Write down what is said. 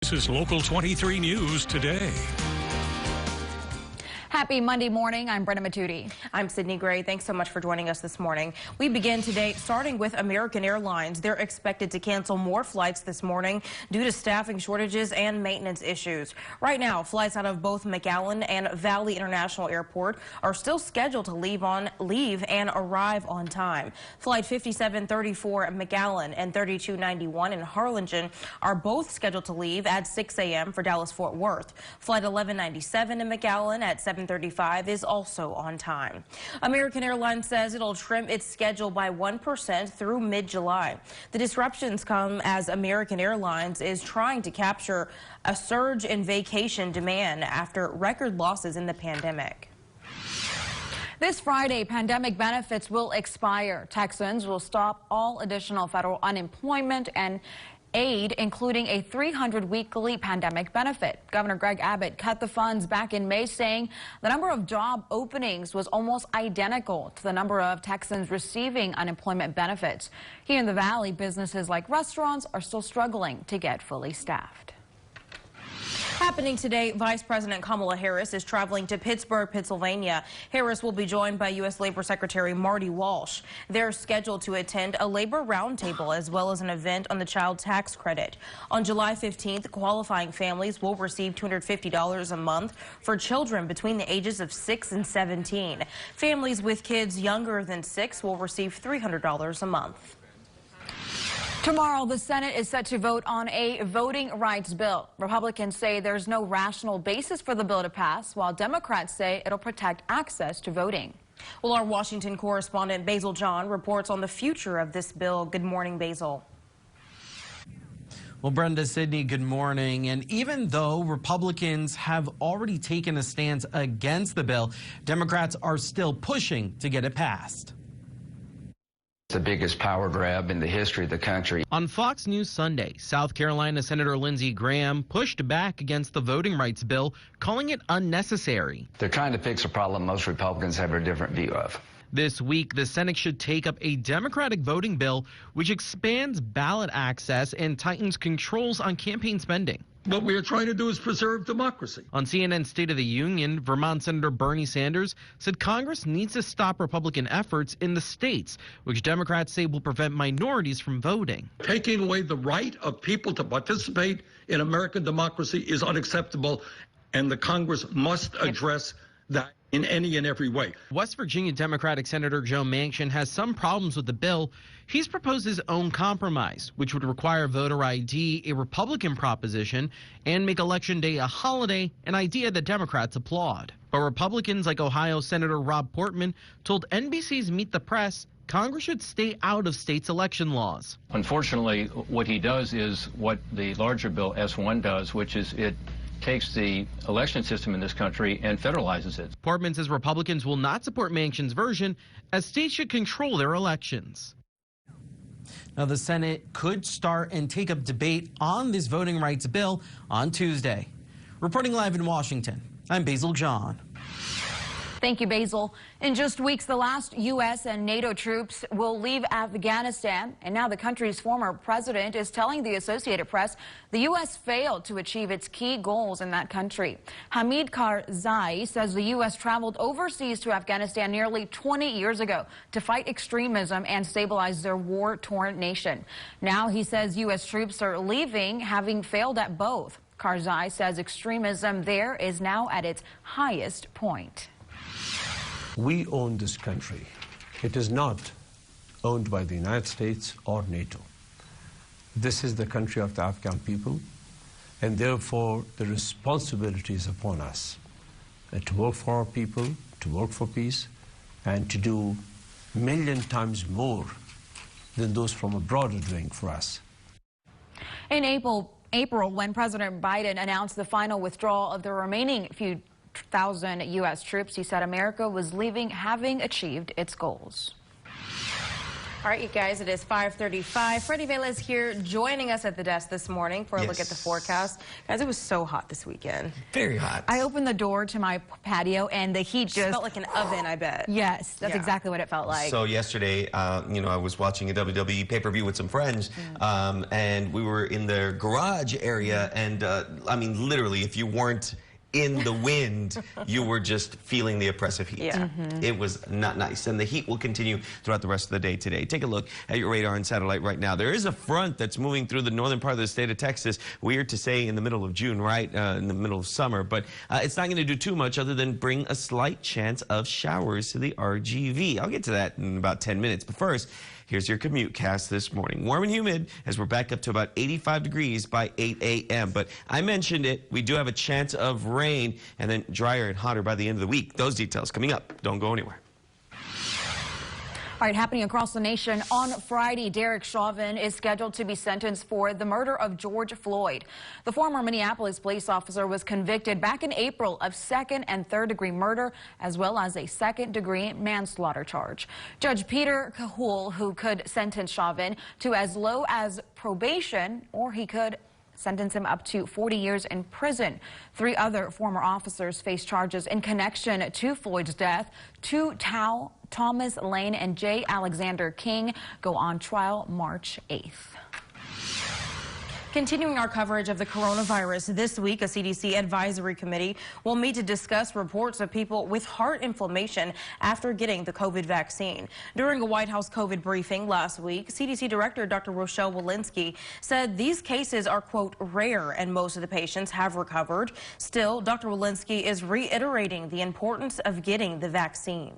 This is Local 23 News today. Happy Monday morning. I'm Brenna Matuti. I'm Sydney Gray. Thanks so much for joining us this morning. We begin today starting with American Airlines. They're expected to cancel more flights this morning due to staffing shortages and maintenance issues. Right now, flights out of both McAllen and Valley International Airport are still scheduled to leave and arrive on time. Flight 5734 at McAllen and 3291 in Harlingen are both scheduled to leave at 6 a.m. for Dallas-Fort Worth. Flight 1197 in McAllen at 7:35 is also on time. American Airlines says it'll trim its schedule by 1% through mid-July. The disruptions come as American Airlines is trying to capture a surge in vacation demand after record losses in the pandemic. This Friday, pandemic benefits will expire. Texans will stop all additional federal unemployment and aid, including a 300 weekly pandemic benefit. Governor Greg Abbott cut the funds back in May, saying the number of job openings was almost identical to the number of Texans receiving unemployment benefits. Here in the Valley, businesses like restaurants are still struggling to get fully staffed. Happening today, Vice President Kamala Harris is traveling to Pittsburgh, Pennsylvania. Harris will be joined by U.S. Labor Secretary Marty Walsh. They're scheduled to attend a labor roundtable as well as an event on the child tax credit. On July 15th, qualifying families will receive $250 a month for children between the ages of 6 and 17. Families with kids younger than 6 will receive $300 a month. Tomorrow, the Senate is set to vote on a voting rights bill. Republicans say there's no rational basis for the bill to pass, while Democrats say it'll protect access to voting. Well, our Washington correspondent Basil John reports on the future of this bill. Good morning, Basil. Well, Brenda, Sydney, good morning. And even though Republicans have already taken a stance against the bill, Democrats are still pushing to get it passed. The biggest power grab in the history of the country. On Fox News Sunday, South Carolina Senator Lindsey Graham pushed back against the voting rights bill, calling it unnecessary. They're trying to fix a problem most Republicans have a different view of. This week, the Senate should take up a Democratic voting bill which expands ballot access and tightens controls on campaign spending. What we are trying to do is preserve democracy. On CNN's State of the Union, Vermont Senator Bernie Sanders said Congress needs to stop Republican efforts in the states, which Democrats say will prevent minorities from voting. Taking away the right of people to participate in American democracy is unacceptable, and the Congress must address that in any and every way. West Virginia Democratic Senator Joe Manchin has some problems with the bill. He's proposed his own compromise, which would require voter ID, a Republican proposition, and make Election Day a holiday, an idea that Democrats applaud. But Republicans like Ohio Senator Rob Portman told NBC's Meet the Press Congress should stay out of states' election laws. Unfortunately, what he does is what the larger bill S1 does, which is it takes the election system in this country and federalizes it. Portman says Republicans will not support Manchin's version, as states should control their elections. Now, the Senate could start and take up debate on this voting rights bill on Tuesday. Reporting live in Washington, I'm Basil John. Thank you, Basil. In just weeks, the last U.S. and NATO troops will leave Afghanistan, and now the country's former president is telling the Associated Press the U.S. failed to achieve its key goals in that country. Hamid Karzai says the U.S. traveled overseas to Afghanistan nearly 20 years ago to fight extremism and stabilize their war-torn nation. Now he says U.S. troops are leaving, having failed at both. Karzai says extremism there is now at its highest point. We own this country. It is not owned by the United States or NATO. This is the country of the Afghan people, and therefore the responsibility is upon us to work for our people, to work for peace, and to do a million times more than those from abroad are doing for us. In April, when President Biden announced the final withdrawal of the remaining few thousand U.S. troops, he said America was leaving having achieved its goals. All right, you guys, it is 5:35. Freddie Velez here joining us at the desk this morning for a look at the forecast. Guys, it was so hot this weekend. Very hot. I opened the door to my patio and the heat just felt like an oven, I bet. Yes, that's exactly what it felt like. So yesterday, you know, I was watching a WWE pay-per-view with some friends, and we were in the garage area, and I mean, literally, if you weren't in the wind, you were just feeling the oppressive heat. Yeah. It was not nice. And the heat will continue throughout the rest of the day today. Take a look at your radar and satellite right now. There is a front that's moving through the northern part of the state of Texas. Weird to say in the middle of June, right? In the middle of summer. But it's not going to do too much other than bring a slight chance of showers to the RGV. I'll get to that in about 10 minutes. But first, here's your commute cast this morning. Warm and humid as we're back up to about 85 degrees by 8 a.m. But I mentioned it. We do have a chance of rain and then drier and hotter by the end of the week. Those details coming up. Don't go anywhere. All right, happening across the nation on Friday, Derek Chauvin is scheduled to be sentenced for the murder of George Floyd. The former Minneapolis police officer was convicted back in April of second and third degree murder, as well as a second degree manslaughter charge. Judge Peter Cahool, who could sentence Chauvin to as low as probation, or he could sentence him up to 40 years in prison. 3 other former officers face charges in connection to Floyd's death. Thomas Lane and J. Alexander King go on trial March 8th. Continuing our coverage of the coronavirus, this week a CDC advisory committee will meet to discuss reports of people with heart inflammation after getting the COVID vaccine. During a White House COVID briefing last week, CDC Director Dr. Rochelle Walensky said these cases are, quote, rare and most of the patients have recovered. Still, Dr. Walensky is reiterating the importance of getting the vaccine.